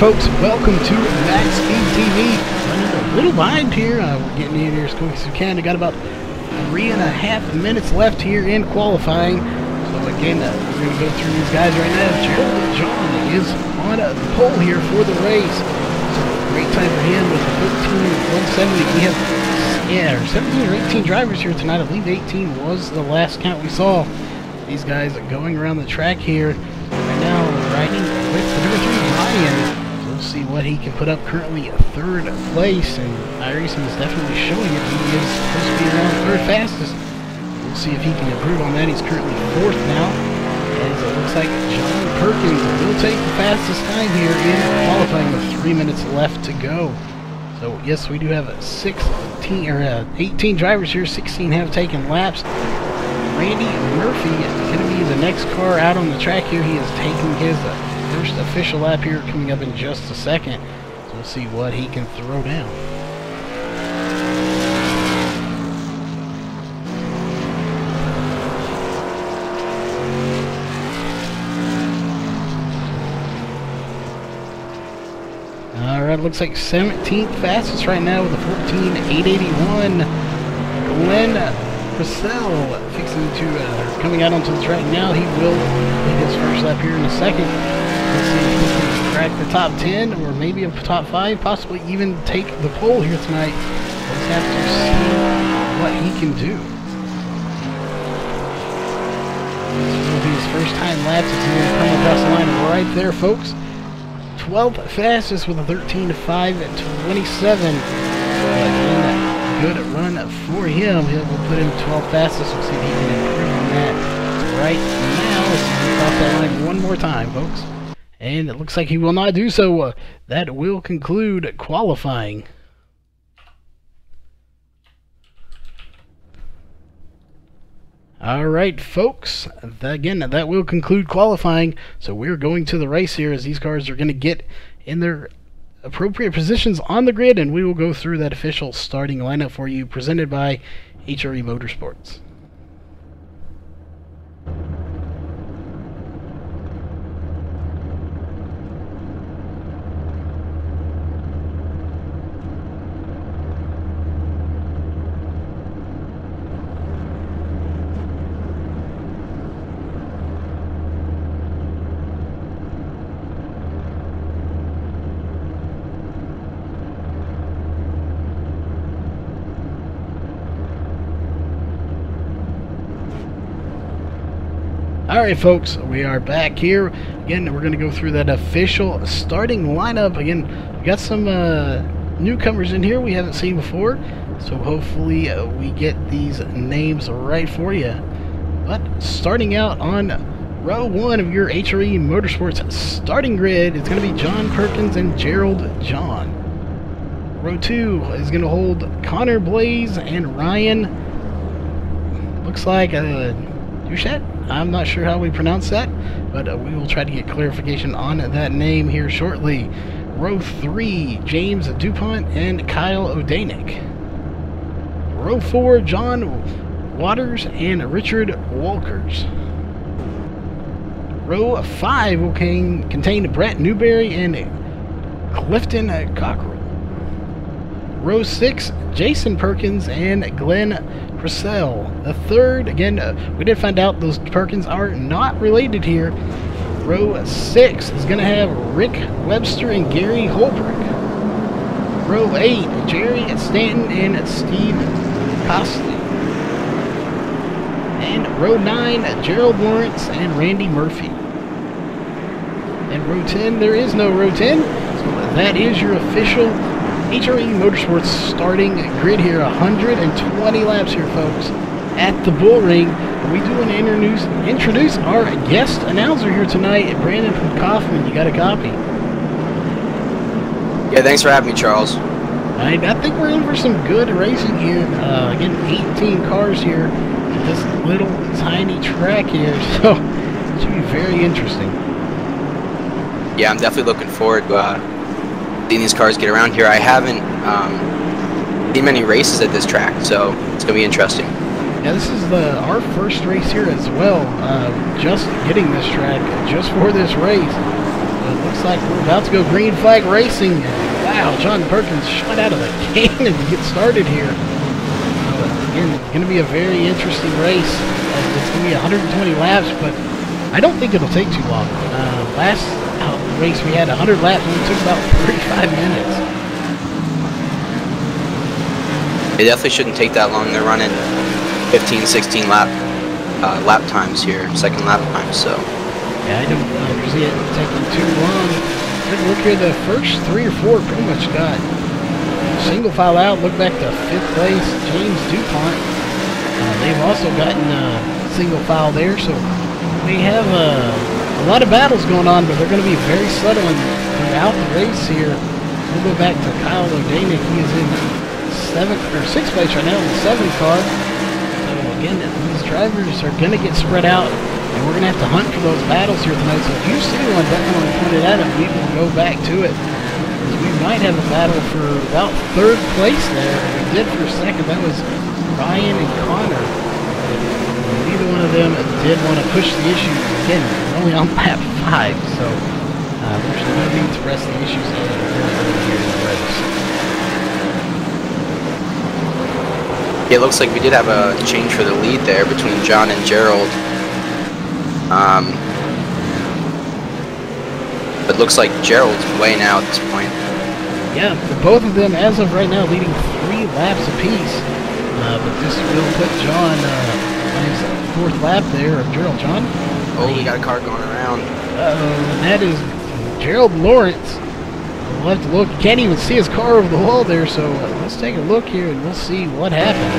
folks, welcome to MaxSpeedTV. Running a little behind here. We're getting in here as quick as we can. We got about 3.5 minutes left here in qualifying. So again, we're going to go through these guys right now. Gerald John is on the pole here for the race. So great time for him with 13.170. We have 17 or 18 drivers here tonight. I believe 18 was the last count we saw. These guys going around the track here right now, riding with the number 3 Ryan. We'll see what he can put up. Currently 3rd place, and iRacing is definitely showing it. He is supposed to be around 3rd fastest. We'll see if he can improve on that. He's currently 4th now, as it looks like John Perkins will take the fastest time here in qualifying with 3 minutes left to go. So yes, we do have 18 drivers here. 16 have taken laps. Randy Murphy is going to be the next car out on the track here. He is taking his first official lap here, coming up in just a second. So we'll see what he can throw down. Alright, looks like 17th fastest right now with a 14.881. Glenn Purcell fixing to coming out onto the track now. He will make his first lap here in a second. Let's see if he can crack the top 10 or maybe a top 5, possibly even take the pole here tonight. Let's have to see what he can do. This will be his first time laps. He's going to come across the line right there, folks. 12th fastest with a 13.527. Good run for him. We'll put him 12th fastest. We'll see if he can improve on that right now. Let's see if he cross that line one more time, folks. And it looks like he will not do so. That will conclude qualifying. Alright, folks. Again, that will conclude qualifying. So we're going to the race here as these cars are going to get in their appropriate positions on the grid, and we will go through that official starting lineup for you, presented by HRE Motorsports. Alright folks, we are back here. Again, we're going to go through that official starting lineup. Again, we got some newcomers in here we haven't seen before, so hopefully we get these names right for you. But starting out on row 1 of your HRE Motorsports starting grid, it's going to be John Perkins and Gerald John. Row 2 is going to hold Connor Blaze and Ryan. Looks like Duchet. I'm not sure how we pronounce that, but we will try to get clarification on that name here shortly. Row 3, James DuPont and Kyle Odanik. Row 4, John Waters and Richard Walkers. Row 5 will contain Brett Newberry and Clifton Cockrell. Row 6, Jason Perkins and Glenn Purcell. The third, again, we did find out those Perkins are not related here. Row 6 is going to have Rick Webster and Gary Holbrook. Row 8, Jerry Stanton and Steve Costley. And row 9, Gerald Lawrence and Randy Murphy. And row 10, there is no row 10, so that is your official HRE Motorsports starting grid here. 120 laps here, folks, at the Bull Ring. We do want to introduce our guest announcer here tonight, Brandon from Kaufman. You got a copy? Yeah, thanks for having me, Charles. I think we're in for some good racing here. Again, 18 cars here at this little tiny track here, so it should be very interesting. Yeah, I'm definitely looking forward to seeing these cars get around here. I haven't seen many races at this track, so it's going to be interesting. Yeah, this is our first race here as well. Just getting this track just for this race. it looks like we're about to go green flag racing. Wow, John Perkins shot out of the cannon to get started here. Again, it's going to be a very interesting race. It's going to be 120 laps, but I don't think it'll take too long. Last race we had 100 laps and it took about 35 minutes. It definitely shouldn't take that long. They're running 15, 16 lap times here, second lap times, so. Yeah, I don't see it taking too long. Take a look here, the first 3 or 4 pretty much got single file out. Look back to 5th place, James DuPont. They've also gotten single file there, so we have a lot of battles going on, but they're going to be very subtle throughout the race here. We'll go back to Kyle O'Danick. He is in 6th place right now in the 7th car. So again, these drivers are going to get spread out, and we're going to have to hunt for those battles here tonight. So if you see one, definitely point it at them. We will go back to it. We might have a battle for about 3rd place there. We did for a second. That was Ryan and Connor. Neither one of them did want to push the issues. Again, we're only on lap 5, so there's no need to press the issues in here in the race. Yeah, it looks like we did have a change for the lead there between John and Gerald. But looks like Gerald's way now at this point. Yeah, both of them, as of right now, leading 3 laps apiece. But this will put John on his 4th lap there of Gerald. John? Oh, we got a car going around. That is Gerald Lawrence. We'll have to look. You can't even see his car over the wall there, so let's take a look here and we'll see what happened.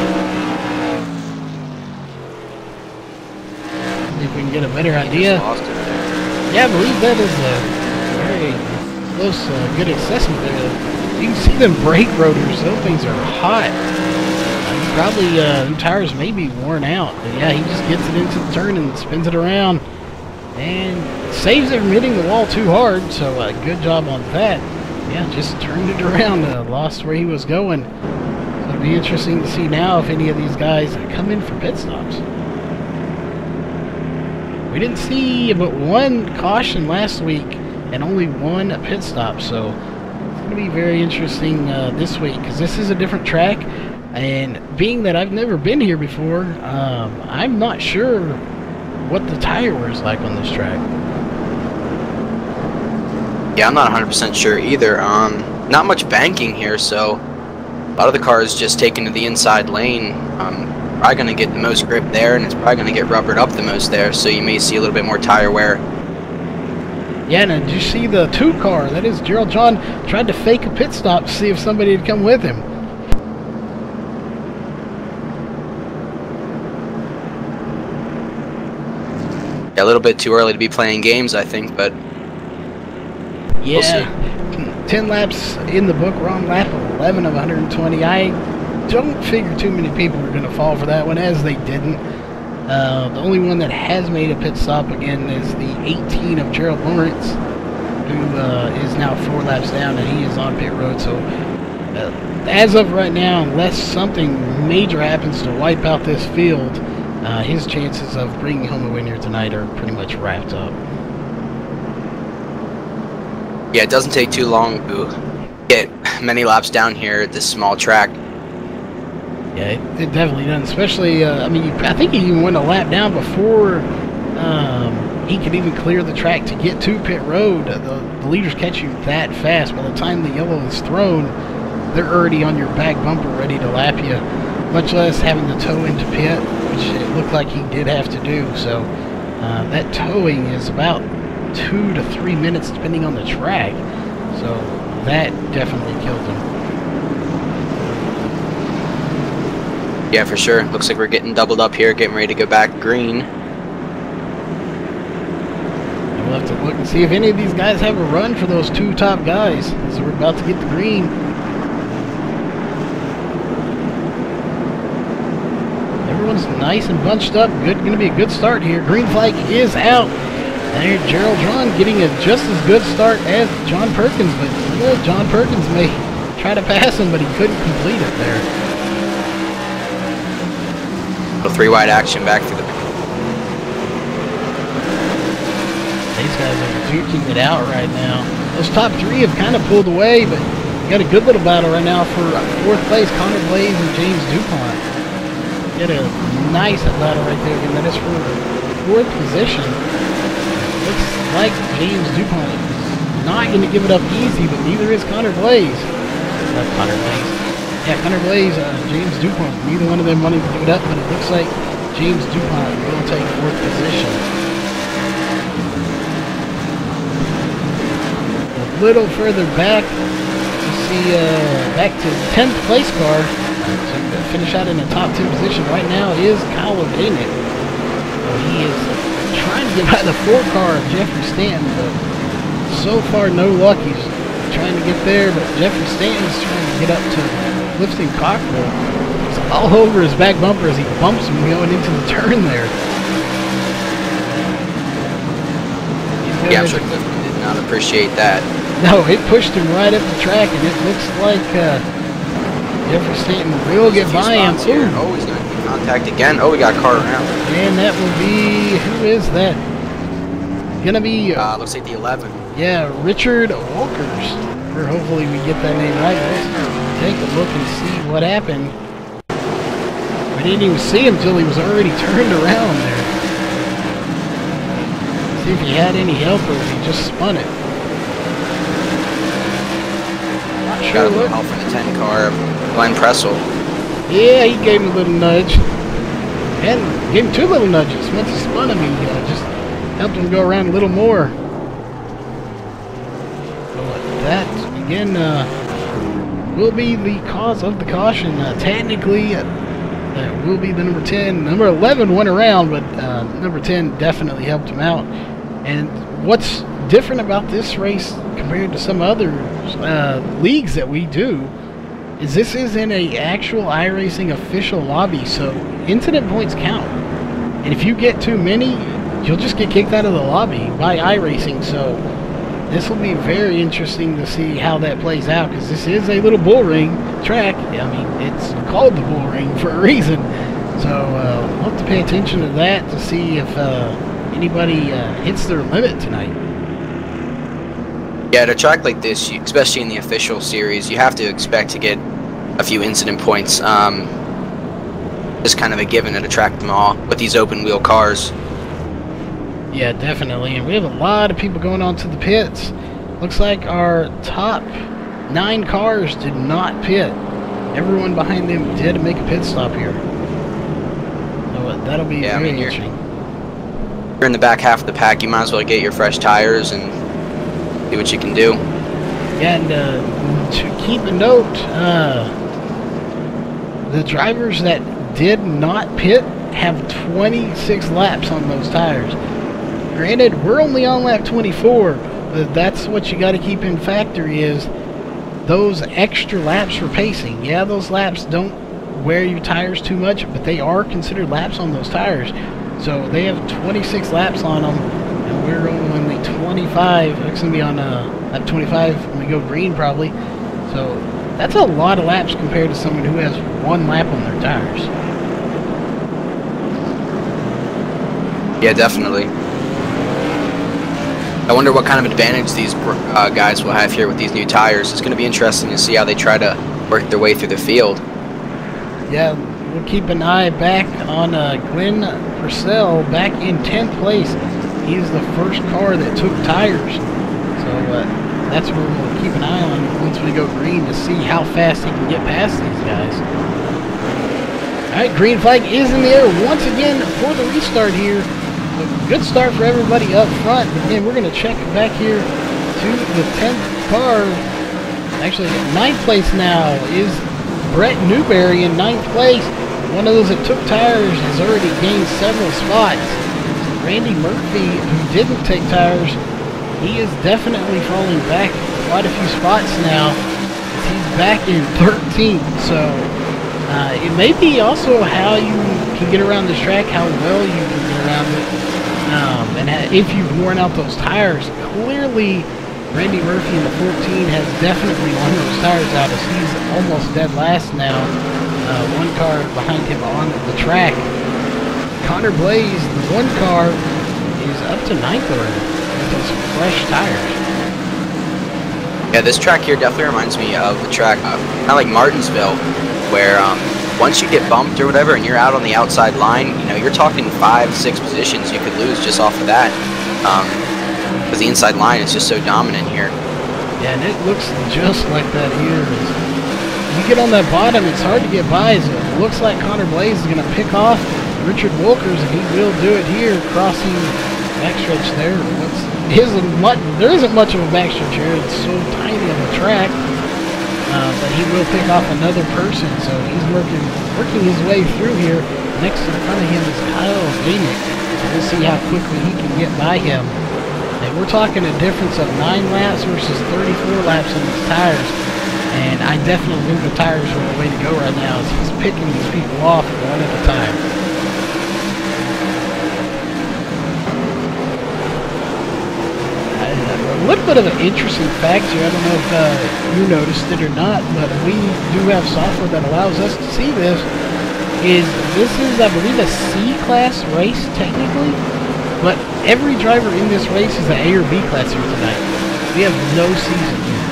See if we can get a better idea. Yeah, I believe that is a very close, good assessment there. You can see them brake rotors. Those things are hot. Probably the tires may be worn out. But yeah, he just gets it into the turn and spins it around. And saves it from hitting the wall too hard. So good job on that. Yeah, just turned it around. Lost where he was going. So it'll be interesting to see now if any of these guys come in for pit stops. We didn't see but 1 caution last week and only 1 pit stop. So it's going to be very interesting this week because this is a different track. And being that I've never been here before, I'm not sure what the tire wear is like on this track. Yeah, I'm not 100% sure either. Not much banking here, so a lot of the cars just taken to the inside lane. Probably going to get the most grip there, and it's probably going to get rubbered up the most there, so you may see a little bit more tire wear. Yeah, and did you see the 2 car? That is Gerald John tried to fake a pit stop to see if somebody had come with him. Yeah, a little bit too early to be playing games, I think, but yeah, we'll see. 10 laps in the book. We're on lap 11 of 120. I don't figure too many people are going to fall for that one, as they didn't. The only one that has made a pit stop again is the 18 of Gerald Lawrence, who is now 4 laps down, and he is on pit road. So as of right now, unless something major happens to wipe out this field, his chances of bringing home a win here tonight are pretty much wrapped up. Yeah, it doesn't take too long to get many laps down here at this small track. Yeah, it definitely doesn't. Especially, I mean, I think he even went a lap down before he could even clear the track to get to pit road. The leaders catch you that fast. By the time the yellow is thrown, they're already on your back bumper ready to lap you, much less having to tow into pit, which it looked like he did have to do. So that towing is about 2 to 3 minutes depending on the track. So that definitely killed him. Yeah, for sure. Looks like we're getting doubled up here, getting ready to go back green. And we'll have to look and see if any of these guys have a run for those 2 top guys, as we're about to get the green. Everyone's nice and bunched up. Going to be a good start here. Green flag is out. And here Gerald John getting a just as good start as John Perkins, but John Perkins may try to pass him, but he couldn't complete it there. A 3 wide action back through the. They these guys are duking it out right now. Those top three have kind of pulled away, but we got a good little battle right now for 4th place, Connor Blaze and James DuPont. Get a nice battle right there, and that is for 4th position. Looks like James DuPont is not going to give it up easy, but neither is Connor Blaze. Connor Blaze. Yeah, Connor Blaze, James DuPont. Neither one of them wanting to give it up, but it looks like James DuPont will take 4th position. A little further back, you see back to 10th place car. To finish out in the top 10 position right now is Kyle O'Danick. He is trying to get by the 4 car of Jeffrey Stanton, but so far no luck. He's trying to get there, but Jeffrey Stanton's trying to get up to Clifton Cockrell. He's all over his back bumper as he bumps him going into the turn there. Yeah, I'm sure Clifton did not appreciate that. No, it pushed him right up the track, and it looks like Jeffrey Stanton will get by him. Oh, he's going to get contact again. Oh, we got a car around. And that will be, who is that? Gonna be looks like the 11. Yeah, Richard Walkers. Or hopefully we get that name right. Let's take a look and see what happened. We didn't even see him till he was already turned around there. See if he had any help or if he just spun it. Not sure. Got a little help from the 10 car, Glenn Pressel. Yeah, he gave him a little nudge. And gave him 2 little nudges. Once he spun him, he just helped him go around a little more. That, again, will be the cause of the caution. Technically, that will be the number 10. Number 11 went around, but number 10 definitely helped him out. And what's different about this race compared to some other leagues that we do is this is in a actual iRacing official lobby, so incident points count. And if you get too many, you'll just get kicked out of the lobby by iRacing. So this will be very interesting to see how that plays out, because this is a little bull ring track. I mean, it's called the bull ring for a reason. So we'll have to pay attention to that to see if anybody hits their limit tonight. Yeah, at a track like this, especially in the official series, you have to expect to get a few incident points. Just kind of a given at a track them all with these open wheel cars. Yeah, definitely. And we have a lot of people going on to the pits. Looks like our top 9 cars did not pit. Everyone behind them did make a pit stop here. So that'll be very interesting. You're in the back half of the pack, you might as well get your fresh tires and see what you can do. Yeah, and to keep a note, the drivers that did not pit have 26 laps on those tires. Granted, we're only on lap 24, but that's what you got to keep in factor is those extra laps for pacing. Yeah, those laps don't wear your tires too much, but they are considered laps on those tires. So they have 26 laps on them, and we're only 25. It's going to be on lap 25 when we go green probably. So that's a lot of laps compared to someone who has 1 lap on their tires. Yeah, definitely. I wonder what kind of advantage these guys will have here with these new tires. It's going to be interesting to see how they try to work their way through the field. Yeah, we'll keep an eye back on Glenn Purcell back in 10th place. He's the first car that took tires. So that's what we'll keep an eye on once we go green to see how fast he can get past these guys. Alright, green flag is in the air once again for the restart here. A good start for everybody up front. Again, we're going to check back here to the 10th car. Actually, 9th place now is Brett Newberry in 9th place. One of those that took tires has already gained several spots. Randy Murphy, who didn't take tires, he is definitely falling back quite a few spots now. He's back in 13th, so it may be also how you can get around this track, how well you can get around it. And if you've worn out those tires, clearly Randy Murphy in the 14 has definitely worn those tires out as he's almost dead last now. 1 car behind him on the track. Connor Blaze, the 1 car, is up to 9th already. with those fresh tires. Yeah, this track here definitely reminds me of the track, kind of like Martinsville, where once you get bumped or whatever and you're out on the outside line, you know, you're talking 5-6 positions you could lose just off of that, because the inside line is just so dominant here. Yeah, and it looks just like that here. You get on that bottom, it's hard to get by. So it looks like Connor Blaze is going to pick off Richard Wilkers, and he will do it here, crossing backstretch there. There isn't much of a backstretch here. It's so tiny of a track, but he will pick off another person. So he's working his way through here. Next in front of him is Kyle Vanick. So we'll see how quickly he can get by him. And we're talking a difference of 9 laps versus 34 laps on these tires. And I definitely think the tires are the way to go right now, as he's picking these people off one at a time. A little bit of an interesting fact here. I don't know if you noticed it or not, but we do have software that allows us to see this. This is, I believe, a C-class race technically, but every driver in this race is an A or B class here tonight. We have no season here.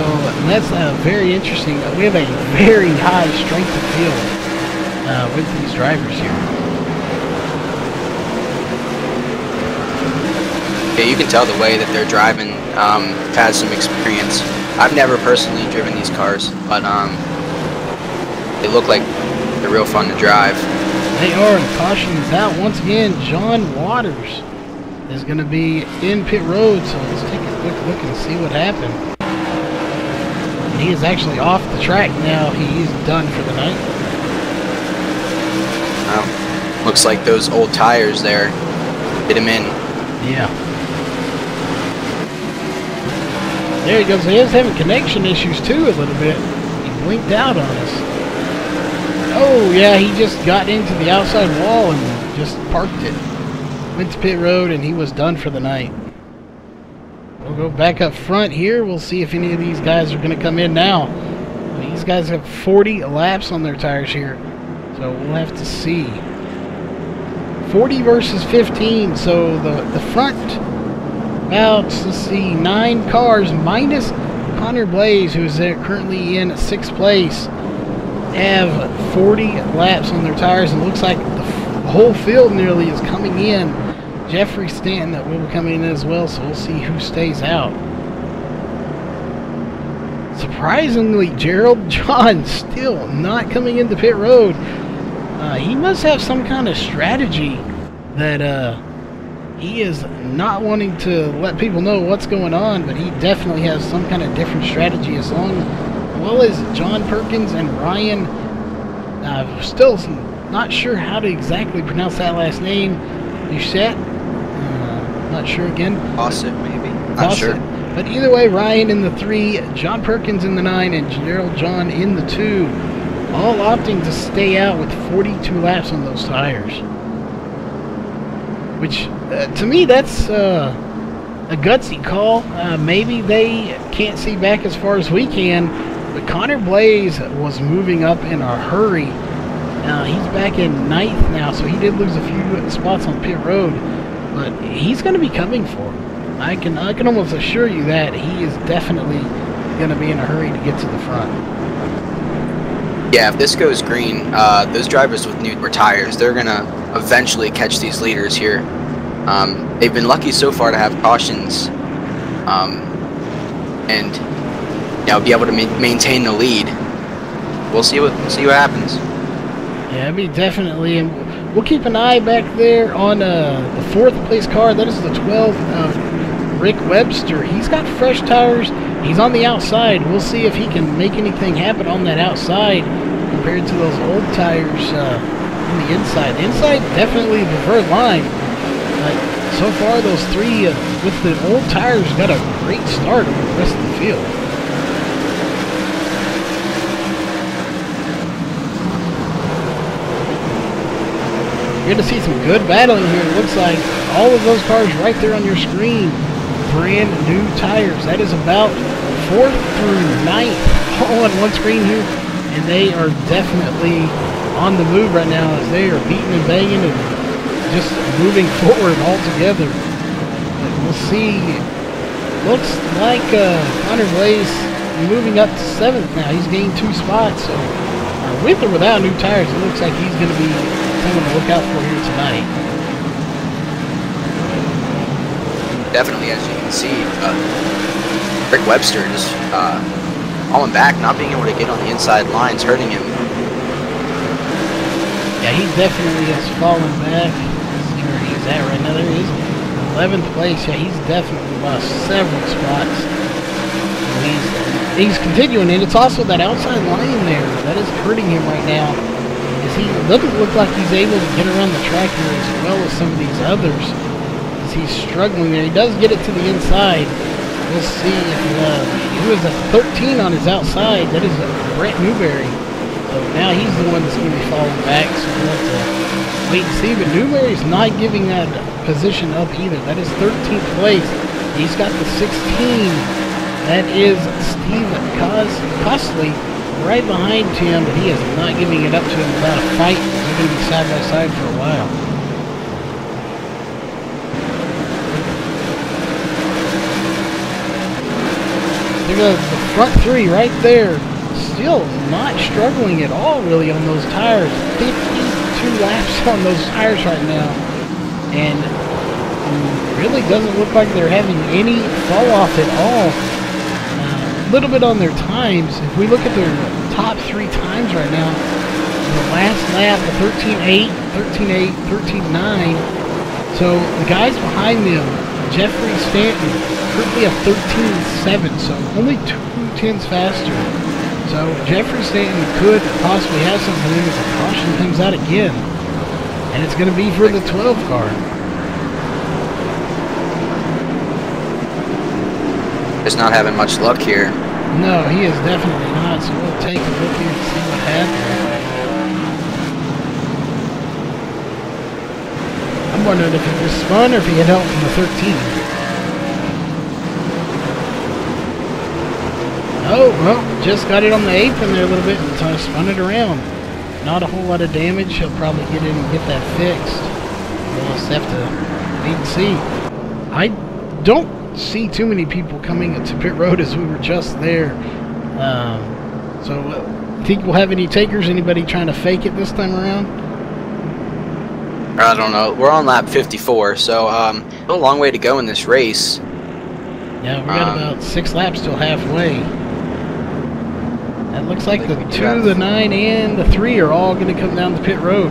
So that's very interesting. We have a very high strength of field with these drivers here. Yeah, you can tell the way that they're driving has some experience. I've never personally driven these cars, but they look like they're real fun to drive. They are, and caution is out. Once again, John Waters is going to be in pit road, so let's take a quick look and see what happened. And he is actually off the track now. He's done for the night. Looks like those old tires there hit him in. Yeah. There he goes. He is having connection issues too a little bit. He blinked out on us. Oh yeah, he just got into the outside wall and just parked it. Went to pit road and he was done for the night. We'll go back up front here. We'll see if any of these guys are going to come in now. These guys have 40 laps on their tires here, so we'll have to see. 40 versus 15, so the front, about, let's see, 9 cars minus Connor Blaze, who's there currently in 6th place, have 40 laps on their tires, and it looks like the whole field nearly is coming in. Jeffrey Stanton that will be coming in as well, so we'll see who stays out. Surprisingly, Gerald John still not coming into pit road. He must have some kind of strategy that he is not wanting to let people know what's going on, but he definitely has some kind of different strategy, as well as John Perkins and Ryan. Still not sure how to exactly pronounce that last name. Doucette? Not sure again. Fawcett, maybe. Not sure. But either way, Ryan in the 3, John Perkins in the 9, and Gerald John in the 2. All opting to stay out with 42 laps on those tires. Which, to me, that's a gutsy call. Maybe they can't see back as far as we can, but Connor Blaze was moving up in a hurry. He's back in 9th now, so he did lose a few spots on pit road, but he's going to be coming for him. I can almost assure you that he is definitely going to be in a hurry to get to the front. Yeah, if this goes green, those drivers with newer tires, they're going to eventually catch these leaders here. They've been lucky so far to have cautions and be able to maintain the lead. We'll see what happens. Yeah, I mean, definitely, and we'll keep an eye back there on the 4th place car. That is the 12 of Rick Webster. He's got fresh tires. He's on the outside. We'll see if he can make anything happen on that outside compared to those old tires on the inside. The inside, definitely the preferred line. But so far, those 3 with the old tires got a great start over the rest of the field. You're going to see some good battling here. It looks like all of those cars right there on your screen, brand new tires. That is about 4th through 9th all on one screen here, and they are definitely on the move right now as they are beating and banging and just moving forward all together. we'll see. Looks like Connor Blaze moving up to 7th now. He's gained 2 spots. So with or without new tires, it looks like he's going to be someone to look out for here tonight. Definitely, as you can see, Rick Webster just falling back, not being able to get on the inside lines, hurting him. Yeah, he definitely has fallen back. Let's see where he's at right now. There he is. 11th place. Yeah, he's definitely lost several spots. He's continuing, and it's also that outside line there that is hurting him right now. As he doesn't look like he's able to get around the track here as well as some of these others. As he's struggling there. He does get it to the inside. We'll see if he was a 13 on his outside. That is Brett Newberry. So now he's the one that's going to be falling back. So we'll have to wait and see. But Newberry's not giving that position up either. That is 13th place. He's got the 16. That is Steve Costley right behind him, but he is not giving it up to him without a fight. They're going to be side by side for a while. Look at the front 3 right there. Still not struggling at all really on those tires. 52 laps on those tires right now. And really doesn't look like they're having any fall off at all. A little bit on their times. If we look at their top 3 times right now, the last lap, a 13.8, 13.8, 13.9. So the guys behind them, Jeffrey Stanton, currently a 13.7, so only 2 tenths faster. So Jeffrey Stanton could possibly have something in if the caution comes out again. And it's going to be for the 12 car. Just not having much luck here. No, he is definitely not, so we'll take a look here and see what happens. I'm wondering if it was spun or if he had help from the 13. Oh, well, just got it on the apron there a little bit and kind of spun it around. Not a whole lot of damage. He'll probably get in and get that fixed. We'll just have to wait and see. I don't see too many people coming to pit road as we were just there. So, think we'll have any takers? Anybody trying to fake it this time around? I don't know. We're on lap 54, so a long way to go in this race. Yeah, we got about 6 laps till halfway. That looks like the 2, the 9, and the 3 are all going to come down the pit road.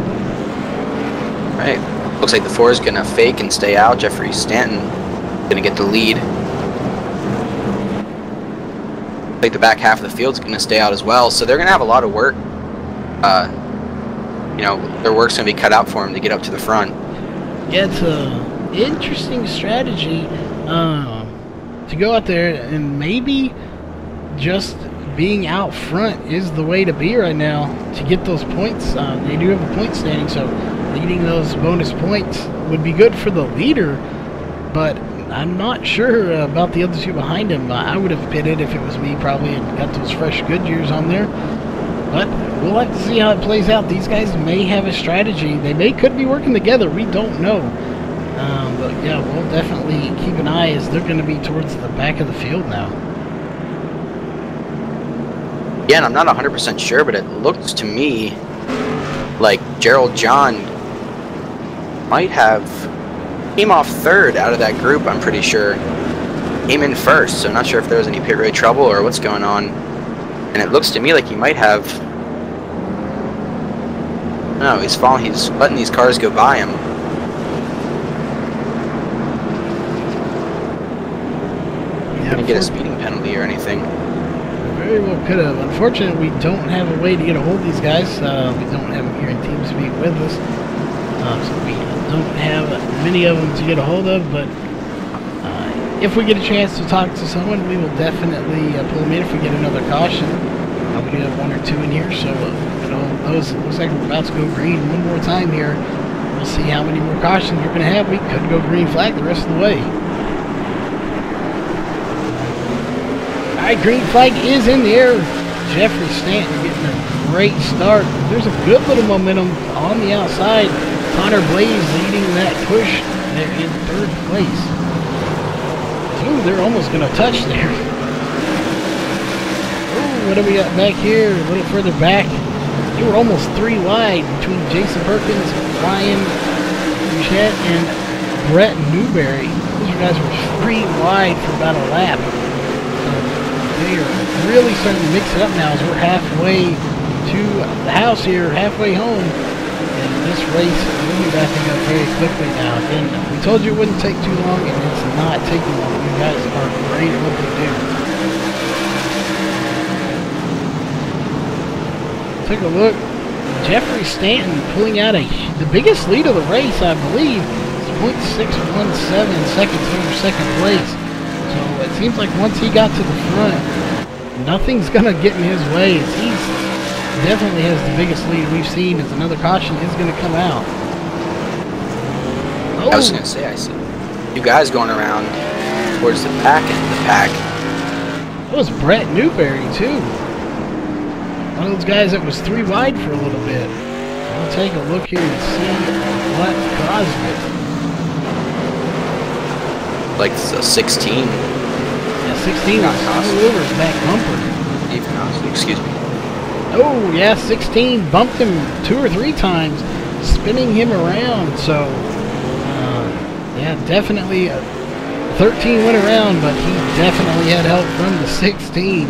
Right. Looks like the 4 is going to fake and stay out. Jeffrey Stanton going to get the lead. I think the back half of the field is going to stay out as well, so they're going to have a lot of work. You know, their work's going to be cut out for them to get up to the front. Yeah, it's an interesting strategy to go out there and maybe just being out front is the way to be right now to get those points. They do have a point standing, so leading those bonus points would be good for the leader, but I'm not sure about the other 2 behind him. I would have pitted if it was me probably and got those fresh Goodyears on there. But we'll have to see how it plays out. These guys may have a strategy. They could be working together. We don't know. But yeah, we'll definitely keep an eye as they're going to be towards the back of the field now. Yeah, and I'm not 100% sure, but it looks to me like Gerald John might have came off 3rd out of that group, I'm pretty sure. Came in 1st, so not sure if there was any pit road trouble or what's going on. And it looks to me like he might have... No, he's letting these cars go by him. Yeah, didn't get a speeding penalty or anything. Very well could have. Unfortunately, we don't have a way to get a hold of these guys. We don't have them here in TeamSpeak with us. So we don't have many of them to get a hold of, but if we get a chance to talk to someone, we will definitely pull them in if we get another caution. We do have 1 or 2 in here, so you know, those, it looks like we're about to go green one more time here. We'll see how many more cautions we're going to have. We could go green flag the rest of the way. Alright, green flag is in the air. Jeffrey Stanton getting a great start. There's a good little momentum on the outside. Connor Blaze leading that push. They're in 3rd place. Ooh, they're almost going to touch there. Ooh, what do we got back here? A little further back. You were almost 3 wide between Jason Perkins, Ryan Bouchette, and Brett Newberry. Those guys were 3 wide for about a lap. So they are really starting to mix it up now as we're halfway to the house here, halfway home. And this race will be wrapping up very quickly now. Again, we told you it wouldn't take too long, and it's not taking long. You guys are great at what they do. Take a look. Jeffrey Stanton pulling out the biggest lead of the race, I believe. It's 0.617 seconds over second place. So it seems like once he got to the front, nothing's going to get in his way. He definitely has the biggest lead we've seen, as another caution is going to come out. Oh. I was going to say, I see you guys going around towards the back end of the pack. That was Brett Newberry, too. One of those guys that was 3 wide for a little bit. We'll take a look here and see what caused it. Like a 16. Yeah, 16 was all over his back bumper. Even, excuse me. Oh, yeah, 16 bumped him 2 or 3 times, spinning him around. So, yeah, definitely 13 went around, but he definitely had help from the 16.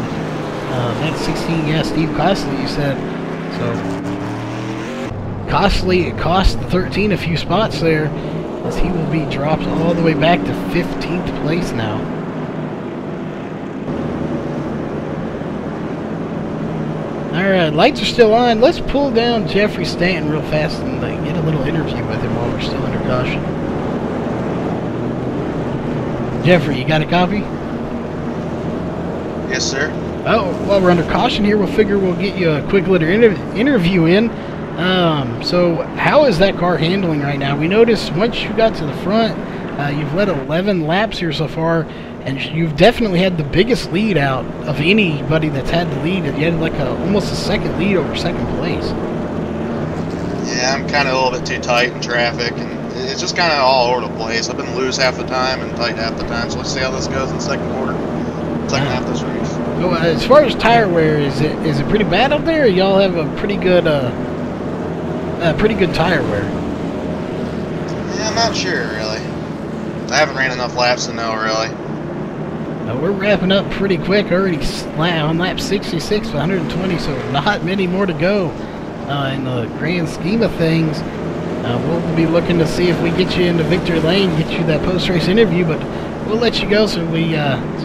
That's 16, yeah, Steve Costley, you said. So, Costley, it cost the 13 a few spots there, as he will be dropped all the way back to 15th place now. Alright, lights are still on. Let's pull down Jeffrey Stanton real fast and get a little interview with him while we're still under caution. Jeffrey, you got a copy? Yes, sir. Oh, while we're under caution here, we'll figure we'll get you a quick little interview in. So how is that car handling right now? We noticed once you got to the front, you've led 11 laps here so far, and you've definitely had the biggest lead out of anybody that's had the lead. You had like almost a second lead over second place. Yeah, I'm kind of a little bit too tight in traffic, and it's just kind of all over the place. I've been loose half the time and tight half the time, so let's see how this goes in the second quarter. Second half of this race. So, as far as tire wear, is it pretty bad up there? Or y'all have a pretty good tire wear? Yeah, I'm not sure really. I haven't ran enough laps to know really. We're wrapping up pretty quick already on lap 66 with 120, so not many more to go in the grand scheme of things. We'll be looking to see if we get you into victory lane, get you that post-race interview, but we'll let you go so so you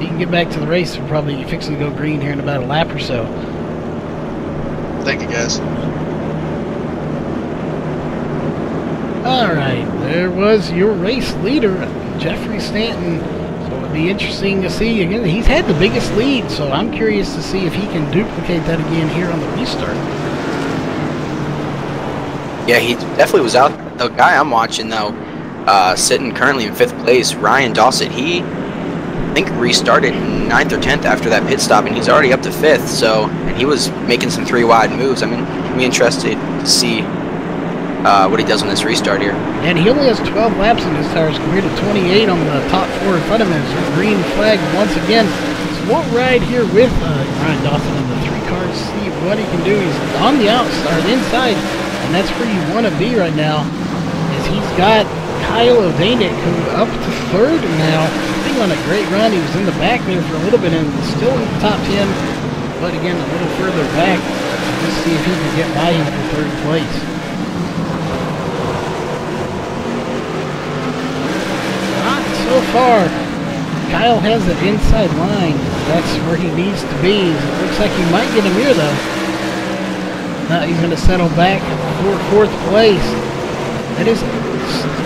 can get back to the race. We're probably fixing to go green here in about a lap or so. Thank you, guys. Alright, there was your race leader, Jeffrey Stanton. So it'll be interesting to see. Again, he's had the biggest lead, so I'm curious to see if he can duplicate that again here on the restart. Yeah, he definitely was out. The guy I'm watching, though, sitting currently in 5th place, Ryan Dossett, he, I think, restarted 9th or 10th after that pit stop, and he's already up to 5th, so, and he was making some 3-wide moves. I mean, I'm interested to see what he does on this restart here. And he only has 12 laps in his tires compared to 28 on the top 4 in front of him. So green flag once again. So we'll ride here with Ryan Dawson in the 3 cars, see what he can do. He's on the outside, inside, and that's where you want to be right now, as he's got Kyle O'Danick, who up to 3rd now. He's on a great run. He was in the back there for a little bit and still in the top 10, but again a little further back. Let's see if he can get by him for 3rd place. So far, Kyle has the inside line. That's where he needs to be. It looks like he might get him here, though. Now he's going to settle back for 4th place. That is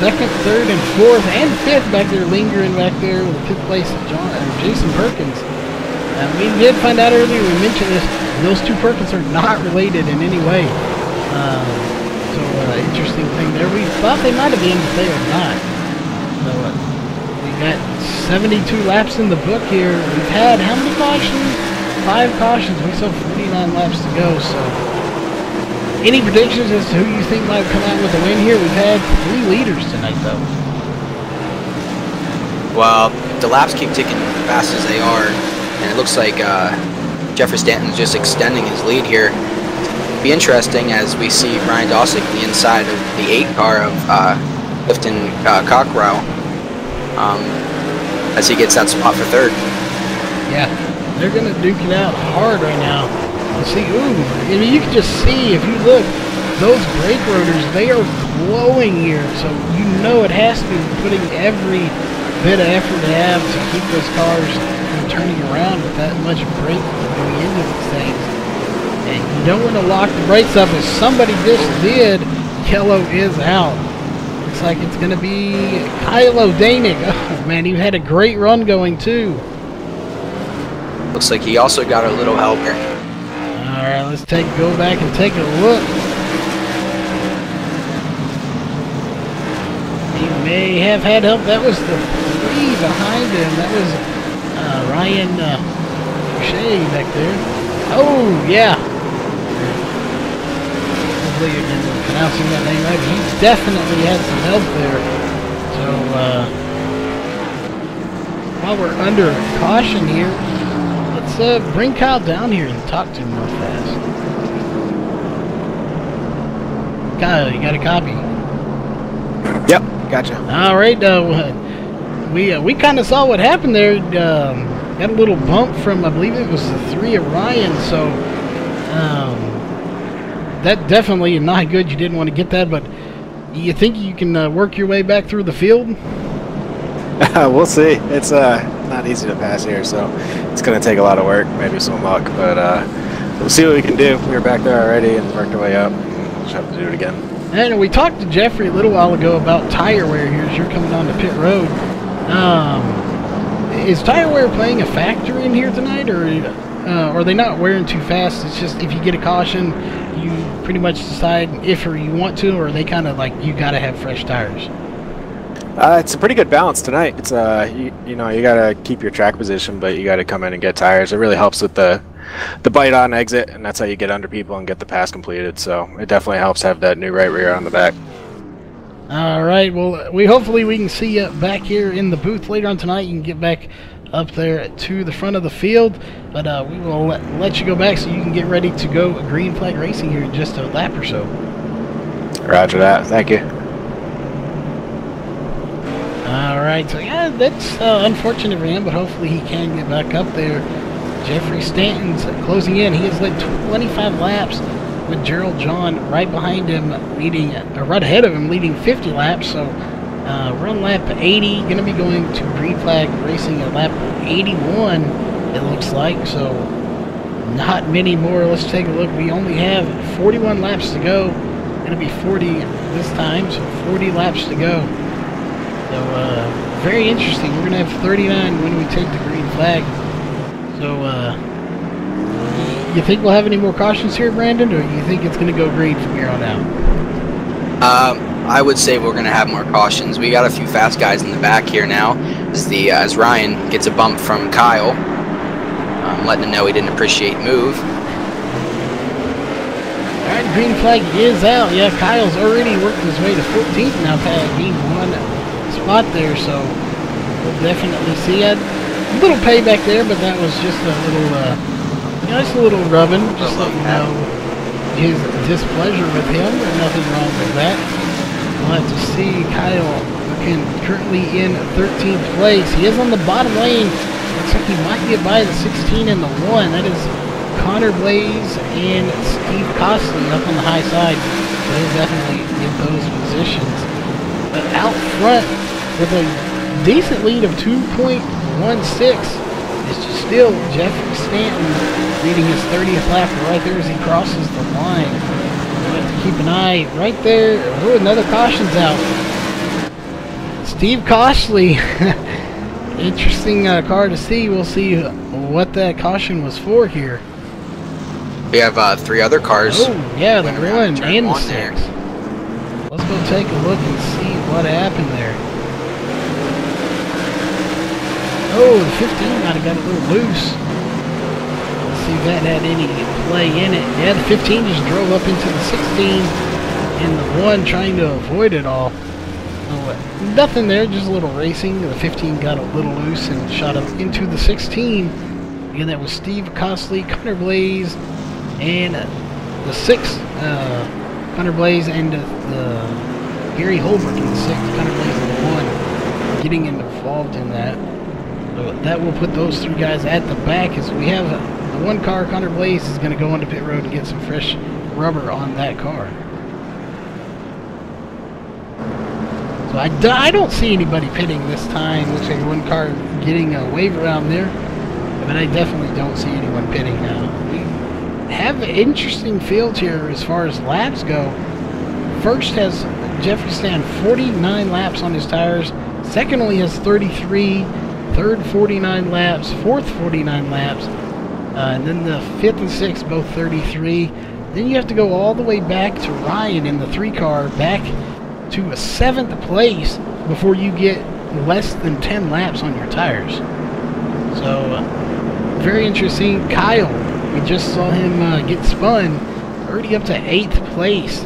2nd, 3rd, and 4th, and 5th back there, lingering back there with 5th place Jason Perkins. We did find out earlier, we mentioned this, those 2 Perkins are not related in any way. So, interesting thing there. We thought they might have been, but they are not. So, we got 72 laps in the book here. We've had how many cautions? 5 cautions. We still have 49 laps to go. So, any predictions as to who you think might come out with a win here? We've had 3 leaders tonight, though. Well, the laps keep ticking fast as they are, and it looks like Jeffrey Stanton's just extending his lead here. It'll be interesting as we see Ryan Dawson the inside of the 8 car of Clifton Cockrell as he gets that spot for 3rd. Yeah, they're going to duke it out hard right now. Let's see, ooh, I mean, you can just see, if you look, those brake rotors, they are glowing here, so you know it has to be putting every bit of effort to have to keep those cars from turning around with that much brake going into these things. And you don't want to lock the brakes up. As somebody just did, yellow is out. Looks like it's going to be Kylo Danig. Oh, man, he had a great run going, too. Looks like he also got a little help here. All right, let's go back and take a look. He may have had help. That was the 3 behind him. That was Ryan Boucher back there. Oh, yeah. Hopefully you're pronouncing that name right. He definitely had some help there. So, while we're under caution here, let's bring Kyle down here and talk to him real fast. Kyle, you got a copy? Yep, gotcha. All right, we kind of saw what happened there. Got a little bump from, I believe it was the 3 of Ryan, so that definitely not good. You didn't want to get that, but you think you can work your way back through the field? We'll see. It's not easy to pass here, so it's going to take a lot of work, maybe some luck, but we'll see what we can do. We were back there already and worked our way up. We'll just have to do it again. And we talked to Jeffrey a little while ago about tire wear here as you're coming on to pit road. Is tire wear playing a factor in here tonight, or are they not wearing too fast? It's just if you get a caution, you pretty much decide if or you want to, or are they kind of like you got to have fresh tires? It's a pretty good balance tonight. It's you know, you gotta keep your track position, but you gotta come in and get tires. It really helps with the bite on exit, and that's how you get under people and get the pass completed. So it definitely helps have that new right rear on the back. All right. Well, hopefully we can see you back here in the booth later on tonight. You can get back up there to the front of the field, but we will let you go back so you can get ready to go green flag racing here in just a lap or so. Roger that. Thank you. All right, so yeah, that's unfortunate for him, but hopefully he can get back up there. Jeffrey Stanton's closing in. He has led 25 laps with Gerald John right behind him, leading, or right ahead of him, leading 50 laps. So we're on lap 80, going to be going to green flag racing at lap 81, it looks like. So not many more. Let's take a look. We only have 41 laps to go. Going to be 40 this time, so 40 laps to go. So, very interesting. We're going to have 39 when we take the green flag. So, you think we'll have any more cautions here, Brandon, or you think it's going to go green from here on out? I would say we're going to have more cautions. We got a few fast guys in the back here now as Ryan gets a bump from Kyle, letting him know he didn't appreciate move. All right, green flag is out. Yeah, Kyle's already worked his way to 14th now, being one spot there, so we'll definitely see a little payback there, but that was just a little, just a little rubbing, just let you know his displeasure with him. There's nothing wrong with that. We'll have to see Kyle currently in 13th place. He is on the bottom lane. Looks like he might get by the 16 and the 1. That is Connor Blaze and Steve Costley up on the high side. They'll definitely get those positions. But out front with a decent lead of 2.16 is just still Jeffrey Stanton leading his 30th lap right there as he crosses the line. We'll have to keep an eye right there. Oh, another caution's out. Steve Costley. Interesting car to see. We'll see what that caution was for here. We have 3 other cars. Oh, yeah, the 1 and the 6. Let's go take a look and see what happened there. Oh, the 15 might have got a little loose. Let's see if that had any play in it. Yeah, the 15 just drove up into the 16 and the 1 trying to avoid it all. Nothing there, just a little racing. The 15 got a little loose and shot up into the 16. Again, that was Steve Costley, Connor Blaze, and the 6, Connor Blaze, and the Gary Holbrook in the 6, Connor Blaze in the 1, getting involved in that. So that will put those 3 guys at the back as we have the 1 car. Connor Blaze is going to go onto pit road and get some fresh rubber on that car. So I don't see anybody pitting this time. Looks like 1 car getting a wave around there. But I definitely don't see anyone pitting now. We have an interesting field here as far as laps go. First has Jeffrey Stan 49 laps on his tires. Second only has 33. Third 49 laps. Fourth 49 laps. And then the 5th and 6th both 33. Then you have to go all the way back to Ryan in the 3 car, back to a 7th place before you get less than 10 laps on your tires. So very interesting. Kyle, we just saw him get spun, already up to 8th place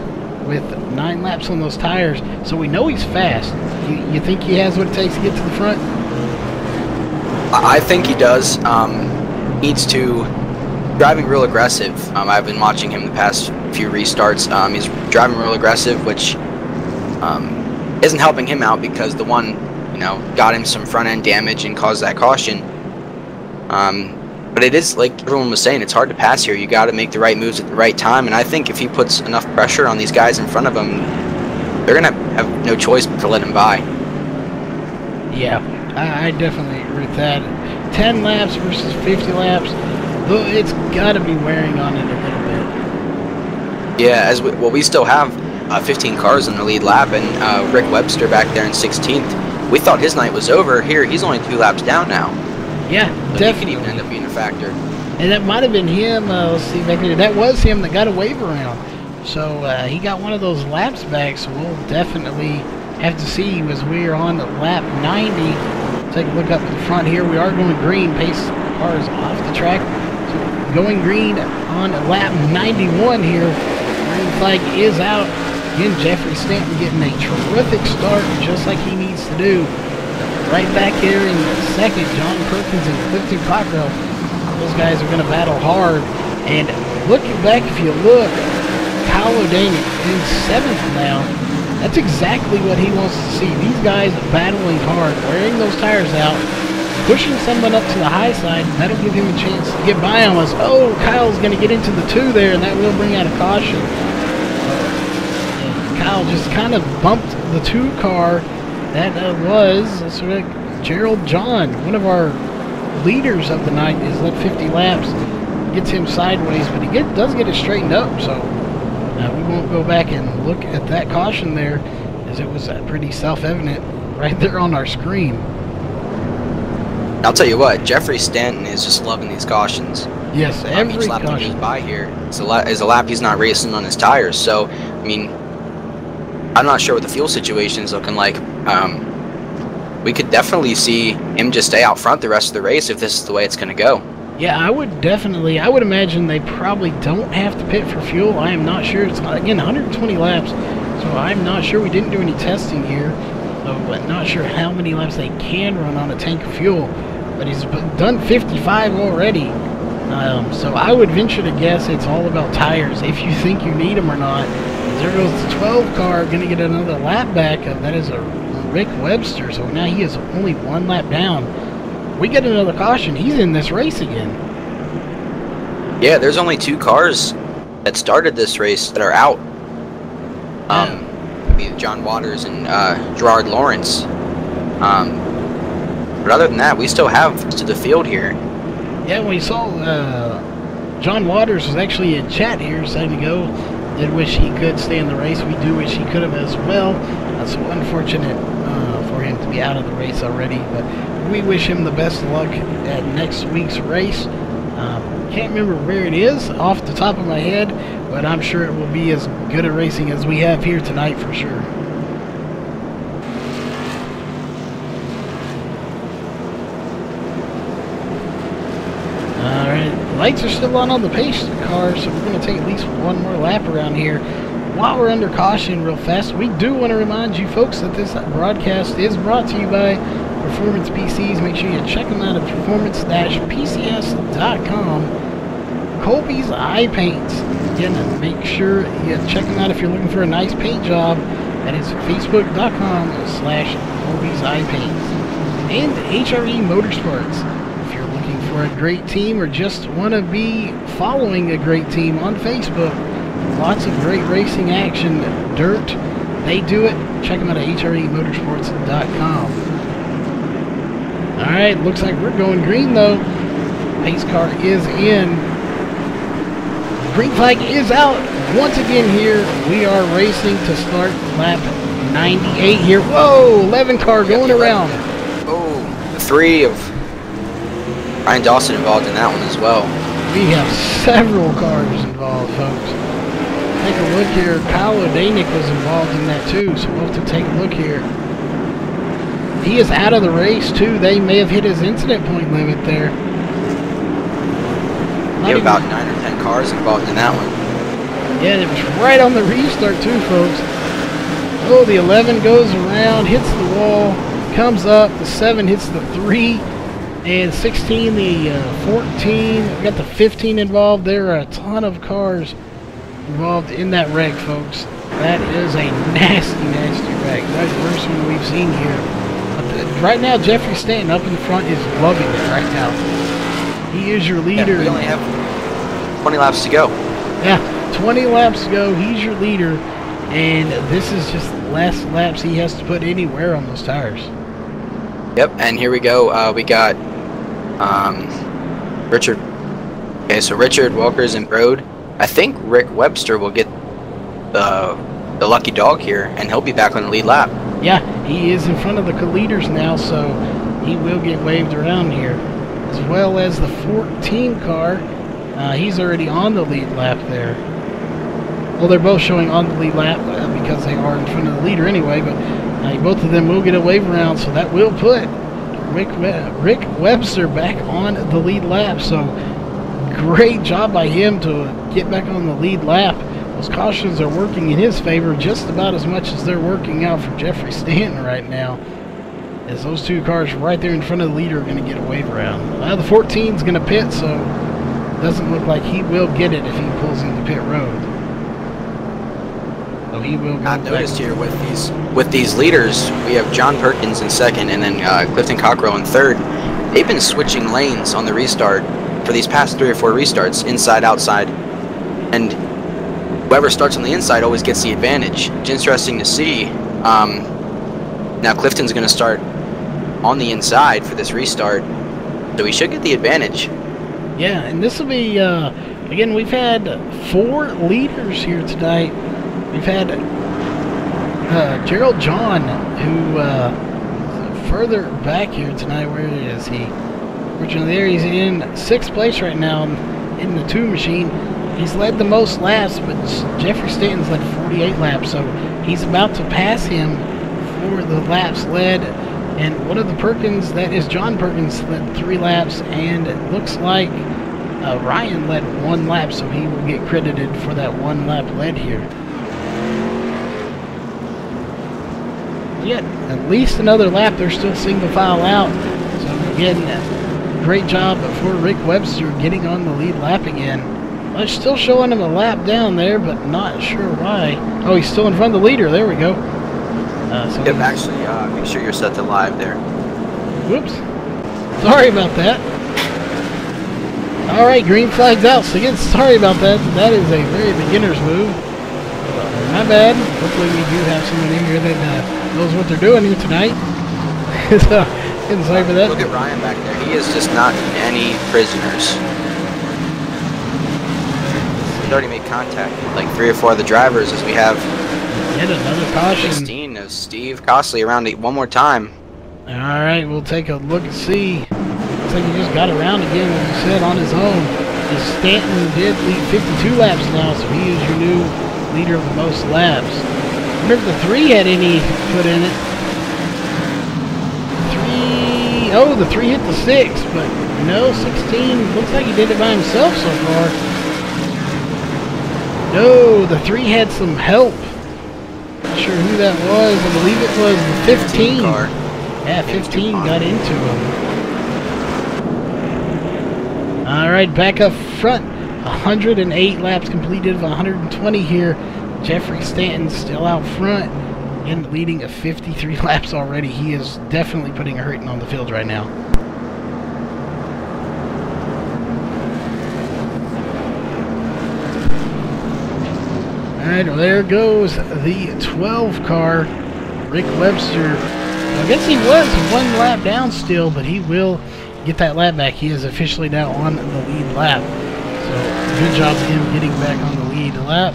with 9 laps on those tires. So we know he's fast. You think he has what it takes to get to the front? I think he does. Needs to driving real aggressive. I've been watching him the past few restarts. He's driving real aggressive, which isn't helping him out because the one, got him some front end damage and caused that caution. But it is, like everyone was saying, it's hard to pass here. You got to make the right moves at the right time, and I think if he puts enough pressure on these guys in front of him, they're gonna have no choice but to let him by. Yeah, I definitely agree with that. 10 laps versus 50 laps, though it's got to be wearing on it a little bit. Yeah, we still have 15 cars in the lead lap, and Rick Webster back there in 16th. We thought his night was over. Here, he's only 2 laps down now. Yeah, so definitely. He could even end up being a factor. And that might have been him. Let's see back there. That was him that got a wave around. So he got one of those laps back. So we'll definitely have to see as we're on lap 90. Take a look up at the front here. We are going green. Pace cars off the track. So going green on lap 91 here. Green flag is out. Again, Jeffrey Stanton getting a terrific start, just like he needs to do. Right back here in second, John Perkins and Clifton Cockrell. Those guys are going to battle hard. And looking back, if you look, Kyle O'Daniel in 7th now. That's exactly what he wants to see. These guys battling hard, wearing those tires out, pushing someone up to the high side. That'll give him a chance to get by on us. Oh, Kyle's going to get into the 2 there, and that will bring out a caution. Kyle just kind of bumped the 2 car. That was Gerald John, one of our leaders of the night, is led 50 laps. Gets him sideways, but he does get it straightened up. So we won't go back and look at that caution there, as it was pretty self-evident right there on our screen. I'll tell you what, Jeffrey Stanton is just loving these cautions. Yes, every each lap caution. he goes by here is a lap he's not racing on his tires. So, I mean, I'm not sure what the fuel situation is looking like. We could definitely see him just stay out front the rest of the race if this is the way it's going to go. Yeah, I would imagine they probably don't have to pit for fuel. I am not sure. It's, again, 120 laps, so I'm not sure. We didn't do any testing here, so I'm not sure how many laps they can run on a tank of fuel. But he's done 55 already, so I would venture to guess it's all about tires, if you think you need them or not. There goes the 12 car, going to get another lap back. That is a Rick Webster, so now he is only 1 lap down. We get another caution. He's in this race again. Yeah, there's only 2 cars that started this race that are out. John Waters and Gerard Lawrence. But other than that, we still have to the field here. Yeah, we saw John Waters was actually in chat here a second ago. Did wish he could stay in the race. We do wish he could have as well. So unfortunate for him to be out of the race already. But we wish him the best of luck at next week's race. Can't remember where it is off the top of my head, but I'm sure it will be as good a racing as we have here tonight for sure. Alright, lights are still on the pace car, so we're going to take at least one more lap around here. while we're under caution real fast, we do want to remind you folks that this broadcast is brought to you by Performance PCs. Make sure you check them out at performance-pcs.com. Colby's Eye Paints. Again, make sure you check them out if you're looking for a nice paint job. That is facebook.com/Colby's Eye Paints. And HRE Motorsports. If you're looking for a great team or just want to be following a great team on Facebook, lots of great racing action, dirt, they do it. Check them out at HREmotorsports.com. Alright, looks like we're going green though. Pace car is in. Green flag is out. Once again here, we are racing to start lap 98 here. Whoa, 11 car going around. Oh, 3 of Ryan Dawson involved in that one as well. We have several cars involved, folks. Take a look here. Paolo Danik was involved in that too, so we'll have to take a look here. He is out of the race too. They may have hit his incident point limit there. We have about 9 or 10 cars involved in that one. Yeah, it was right on the restart too, folks. Oh, the 11 goes around, hits the wall, comes up. The 7 hits the 3, and 16, the 14. We got the 15 involved. There are a ton of cars involved in that wreck, folks. That is a nasty, nasty wreck. That's the worst one we've seen here. But right now, Jeffrey Stanton up in front is loving it right now. He is your leader. Yeah, we only have 20 laps to go. Yeah, 20 laps to go. He's your leader. And this is just less laps he has to put anywhere on those tires. Yep, and here we go. We got Richard. Okay, so Richard, Walker's in road. I think Rick Webster will get the lucky dog here, and he'll be back on the lead lap. Yeah, he is in front of the leaders now, so he will get waved around here. As well as the 14 car. He's already on the lead lap there. Well, they're both showing on the lead lap because they are in front of the leader anyway, but both of them will get a wave around, so that will put Rick Webster back on the lead lap. So great job by him to get back on the lead lap. Those cautions are working in his favor just about as much as they're working out for Jeffrey Stanton right now, as those two cars right there in front of the leader are going to get a wave around. Now the 14 is going to pit, so it doesn't look like he will get it if he pulls into pit road. So he will go I've noticed here with these leaders, we have John Perkins in second, and then Clifton Cockrell in third. They've been switching lanes on the restart for these past 3 or 4 restarts, inside, outside, and whoever starts on the inside always gets the advantage. It's interesting to see. Now Clifton's going to start on the inside for this restart, so he should get the advantage. Yeah, and this will be, again, we've had 4 leaders here tonight. We've had Gerald John, who further back here tonight. Where is he? Fortunately, there he's in 6th place right now in the 2 machine. He's led the most laps, but Jeffrey Stanton's led 48 laps, so he's about to pass him for the laps led. And one of the Perkins, that is John Perkins, led 3 laps, and it looks like Ryan led 1 lap, so he will get credited for that 1 lap led here. Yet at least another lap. They're still single file out. So again, great job for Rick Webster getting on the lead lap again. Well, it's still showing him a lap down there, but not sure why. Oh, he's still in front of the leader. There we go. So Yep, actually, make sure you're set to live there. Whoops. Sorry about that. All right, green flag's out. So again, sorry about that. That is a very beginner's move. My bad. Hopefully we do have someone in here that knows what they're doing here tonight. So, again, sorry for that. Look at Ryan back there. He is just not any prisoners. He's already made contact with like 3 or 4 of the drivers, as we have Yet another caution. 16 of Steve Costley around it one more time. All right, we'll take a look and see. Looks like he just got around again, as you said, on his own. As Stanton did lead 52 laps now, so he is your new leader of the most laps. I wonder if the 3 had any foot in it. 3, oh, the 3 hit the 6, but no, 16 looks like he did it by himself so far. No, the 3 had some help. Not sure who that was. I believe it was the 15. car. Yeah, 15 got into him. Alright, back up front. 108 laps completed of 120 here. Jeffrey Stanton still out front and leading a 53 laps already. He is definitely putting a hurting on the field right now. Alright, well, there goes the 12 car. Rick Webster, I guess he was 1 lap down still, but he will get that lap back. He is officially now on the lead lap. So good job of him getting back on the lead lap.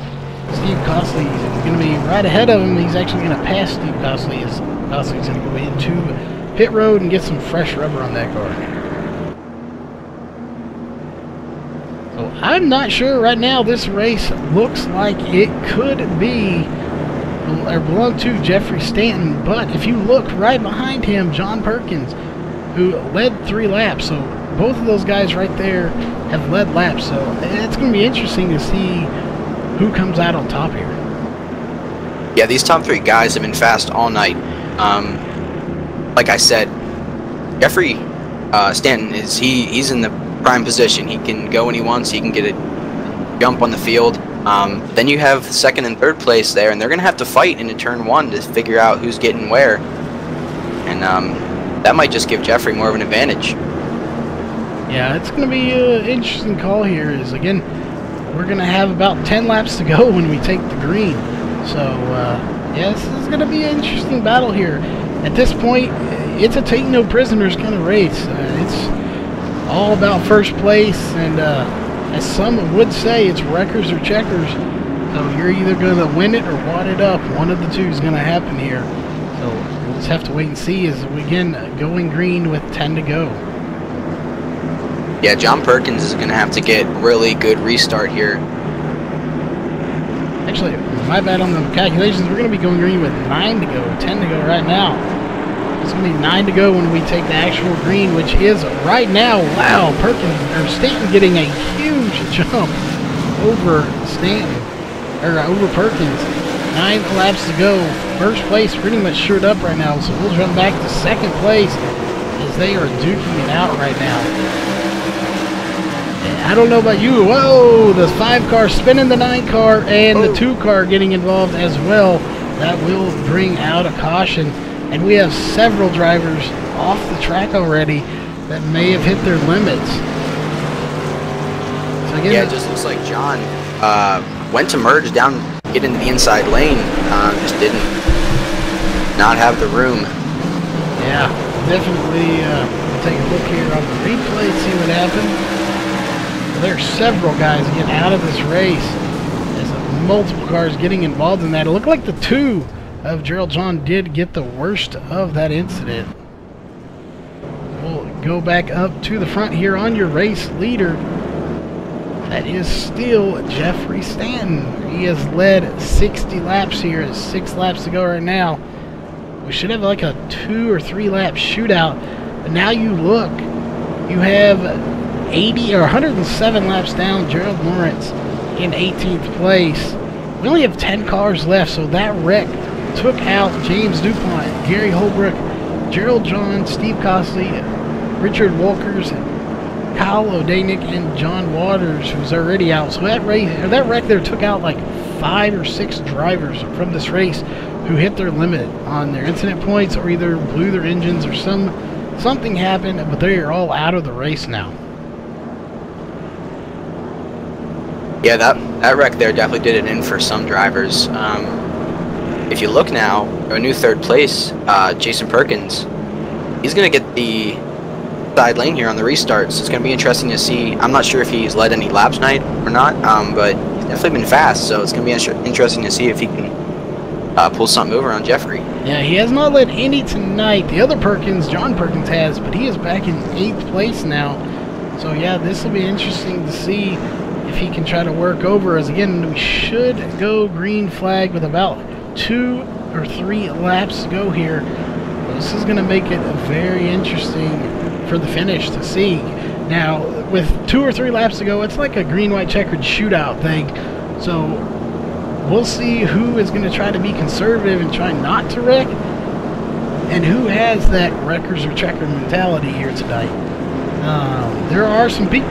Steve Costley is going to be right ahead of him. He's actually going to pass Steve Costley as Costley's going to go into pit road and get some fresh rubber on that car. So I'm not sure right now. This race looks like it could be or belong to Jeffrey Stanton, but if you look right behind him, John Perkins, who led 3 laps. So both of those guys right there have led laps. So it's going to be interesting to see who comes out on top here. Yeah, these top 3 guys have been fast all night. Like I said, Jeffrey Stanton he's in the prime position. He can go when he wants. He can get a jump on the field. Then you have 2nd and 3rd place there, and they're going to have to fight into turn 1 to figure out who's getting where. And that might just give Jeffrey more of an advantage. Yeah, it's going to be an interesting call here. Is again, we're going to have about 10 laps to go when we take the green. So, yeah, this is going to be an interesting battle here. At this point, it's a take no prisoners kind of race. It's all about first place, and as some would say, it's wreckers or checkers. So you're either going to win it or wad it up. One of the two is going to happen here. So we'll just have to wait and see as we begin going green with 10 to go. Yeah, John Perkins is going to have to get really good restart here. Actually, my bad on the calculations. We're going to be going green with 9 to go, 10 to go right now. It's going to be 9 to go when we take the actual green, which is right now. Wow, Stanton getting a huge jump over over Perkins. 9 laps to go. First place pretty much shored up right now, so we'll jump back to 2nd place as they are duking it out right now. I don't know about you. Whoa, the 5 car spinning the 9 car and the 2 car getting involved as well. That will bring out a caution. And we have several drivers off the track already that may have hit their limits. So again, yeah, it just looks like John went to merge down, get into the inside lane, just didn't not have the room. Yeah, definitely take a look here on the replay, see what happened. There's several guys getting out of this race. There's multiple cars getting involved in that. It looked like the 2 of Gerald John did get the worst of that incident. We'll go back up to the front here on your race leader. That is still Jeffrey Stanton. He has led 60 laps here. It's 6 laps to go right now. We should have like a 2 or 3 lap shootout. But now you look, you have 80 or 107 laps down, Gerald Lawrence in 18th place. We only have 10 cars left, so that wreck took out James DuPont, Gary Holbrook, Gerald John, Steve Costley, Richard Walkers, Kyle O'Danick, and John Waters, who's already out. So that wreck there took out like 5 or 6 drivers from this race who hit their limit on their incident points or either blew their engines or something happened, but they are all out of the race now. Yeah, that wreck there definitely did it in for some drivers. If you look now, a new 3rd place, Jason Perkins, he's going to get the side lane here on the restarts. So it's going to be interesting to see. I'm not sure if he's led any laps tonight or not, but he's definitely been fast, so it's going to be interesting to see if he can pull something over on Jeffrey. Yeah, he has not led any tonight. The other Perkins, John Perkins, has, but he is back in 8th place now. So yeah, this will be interesting to see if he can try to work over. As again, we should go green flag with about 2 or 3 laps to go here. This is going to make it very interesting for the finish to see. Now, with 2 or 3 laps to go, it's like a green-white checkered shootout thing. So we'll see who is going to try to be conservative and try not to wreck, and who has that wreckers or checker mentality here tonight. There are some people,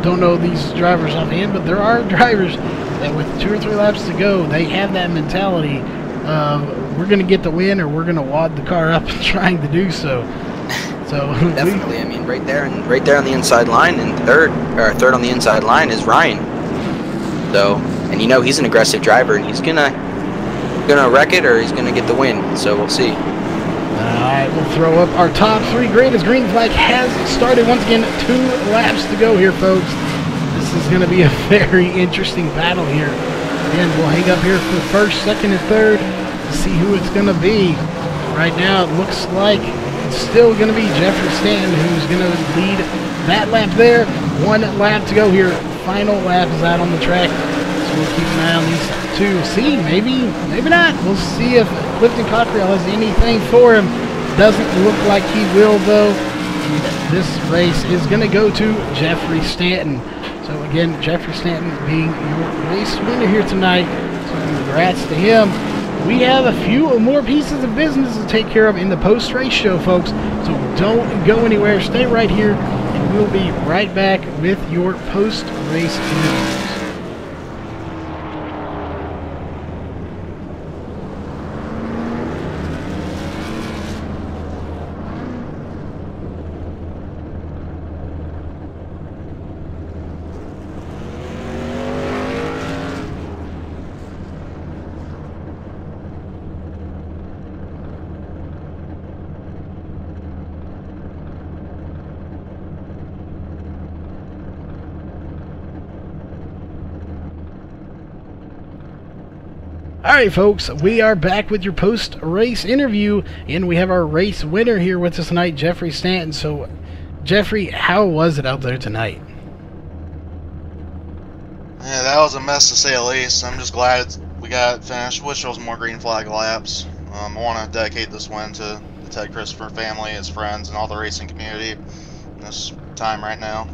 don't know these drivers offhand, but there are drivers that with 2 or 3 laps to go, they have that mentality of we're going to get the win or we're going to wad the car up trying to do so. So definitely, I mean, right there on the inside line, and third on the inside line is Ryan. So, and you know he's an aggressive driver, and he's gonna wreck it or he's gonna get the win. So we'll see. Alright, we'll throw up our top 3 grid as green flag has started. Once again, 2 laps to go here, folks. This is going to be a very interesting battle here. Again, we'll hang up here for first, second, and third to see who it's going to be. Right now, it looks like it's still going to be Jeffrey Stanton who's going to lead that lap there. 1 lap to go here. Final lap is out on the track. So we'll keep an eye on these 2. See, maybe not. We'll see if Clifton Cockrell has anything for him. Doesn't look like he will, though. And this race is going to go to Jeffrey Stanton. So again, Jeffrey Stanton being your race winner here tonight. So congrats to him. We have a few more pieces of business to take care of in the post-race show, folks. So don't go anywhere. Stay right here, and we'll be right back with your post-race interviews. Alright folks, we are back with your post-race interview, and we have our race winner here with us tonight, Jeffrey Stanton. So, Jeffrey, how was it out there tonight? Yeah, that was a mess to say the least. I'm just glad we got it finished. Wish there was more green flag laps. I want to dedicate this win to the Ted Christopher family, his friends, and all the racing community in this time right now.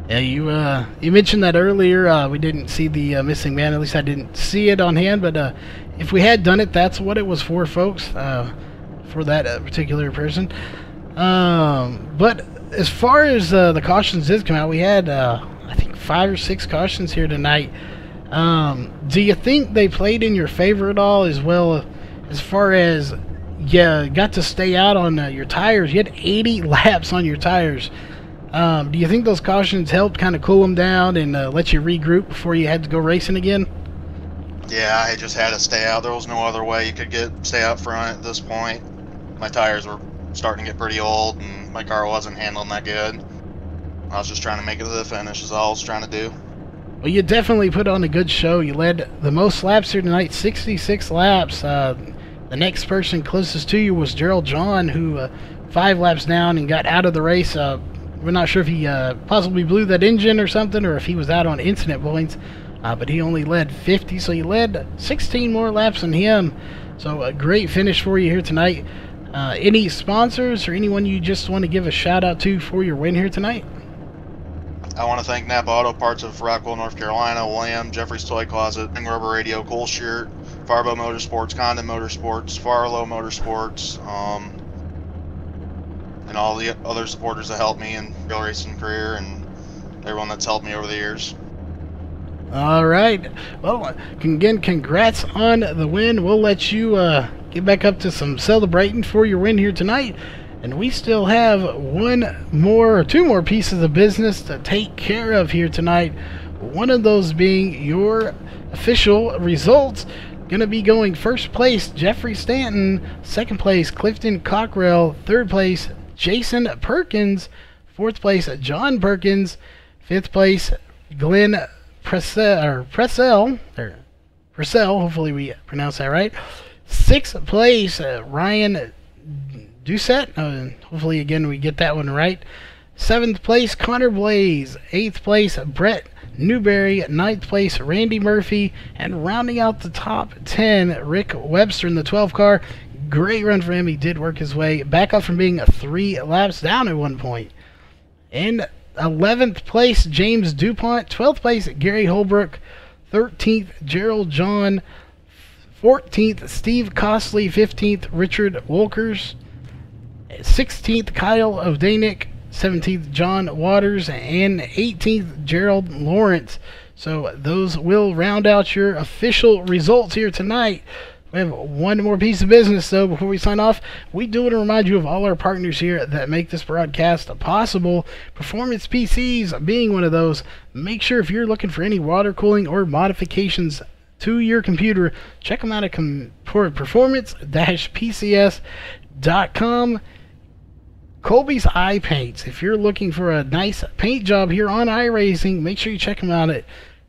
Yeah, you mentioned that earlier. We didn't see the missing man. At least I didn't see it on hand. But if we had done it, that's what it was for, folks. For that particular person. But as far as the cautions did come out, we had I think 5 or 6 cautions here tonight. Do you think they played in your favor at all, as well as far as got to stay out on your tires? You had 80 laps on your tires. Do you think those cautions helped kind of cool them down and let you regroup before you had to go racing again? Yeah, I just had to stay out. There was no other way you could stay out front at this point. My tires were starting to get pretty old, and my car wasn't handling that good. I was just trying to make it to the finish is all I was trying to do. Well, you definitely put on a good show. You led the most laps here tonight, 66 laps. The next person closest to you was Gerald John, who 5 laps down and got out of the race. We're not sure if he possibly blew that engine or something, or if he was out on incident points, but he only led 50, so you led 16 more laps than him. So a great finish for you here tonight. Any sponsors or anyone you just want to give a shout out to for your win here tonight? I want to thank Napa Auto Parts of Rockwell, North Carolina, William, Jeffrey's Toy Closet, Ring Rubber Radio, Cool Shirt, Farbo Motorsports, Condon Motorsports, Farlow Motorsports, and all the other supporters that helped me in real racing career, and everyone that's helped me over the years. All right. Well, again, congrats on the win. We'll let you get back up to some celebrating for your win here tonight. And we still have 2 more pieces of business to take care of here tonight. One of those being your official results. Going to be going first place, Jeffrey Stanton. Second place, Clifton Cockrell. Third place, Jason Perkins. Fourth place, John Perkins. Fifth place, Glenn Pressell. Hopefully we pronounced that right. Sixth place, Ryan Doucette. Hopefully again we get that one right. Seventh place, Connor Blaze. Eighth place, Brett Newberry. Ninth place, Randy Murphy. And rounding out the top 10, Rick Webster in the 12 car. Great run for him. He did work his way back up from being 3 laps down at one point. And 11th place, James DuPont. 12th place, Gary Holbrook. 13th, Gerald John. 14th, Steve Costley. 15th, Richard Wolkers. 16th, Kyle O'Danick. 17th, John Waters. And 18th, Gerald Lawrence. So those will round out your official results here tonight. We have one more piece of business, though, before we sign off. We do want to remind you of all our partners here that make this broadcast possible. Performance PCs being one of those. Make sure if you're looking for any water cooling or modifications to your computer, check them out at performance-pcs.com. Colby's Eye Paints. If you're looking for a nice paint job here on iRacing, make sure you check them out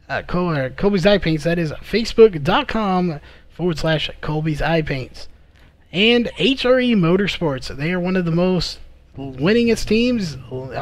at Colby's Eye Paints. That is facebook.com/Colby's Eye Paints. And HRE Motorsports. They are one of the most winningest teams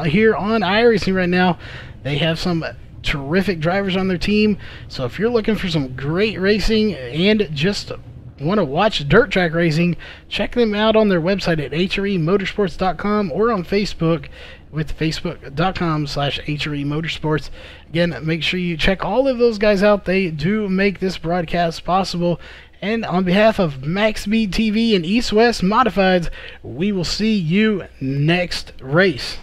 here on iRacing right now. They have some terrific drivers on their team. So if you're looking for some great racing and just want to watch dirt track racing, check them out on their website at hremotorsports.com or on Facebook with facebook.com/HRE-Motorsports. Again, make sure you check all of those guys out. They do make this broadcast possible. And on behalf of MaxSpeedTV and East West Modifieds, we will see you next race.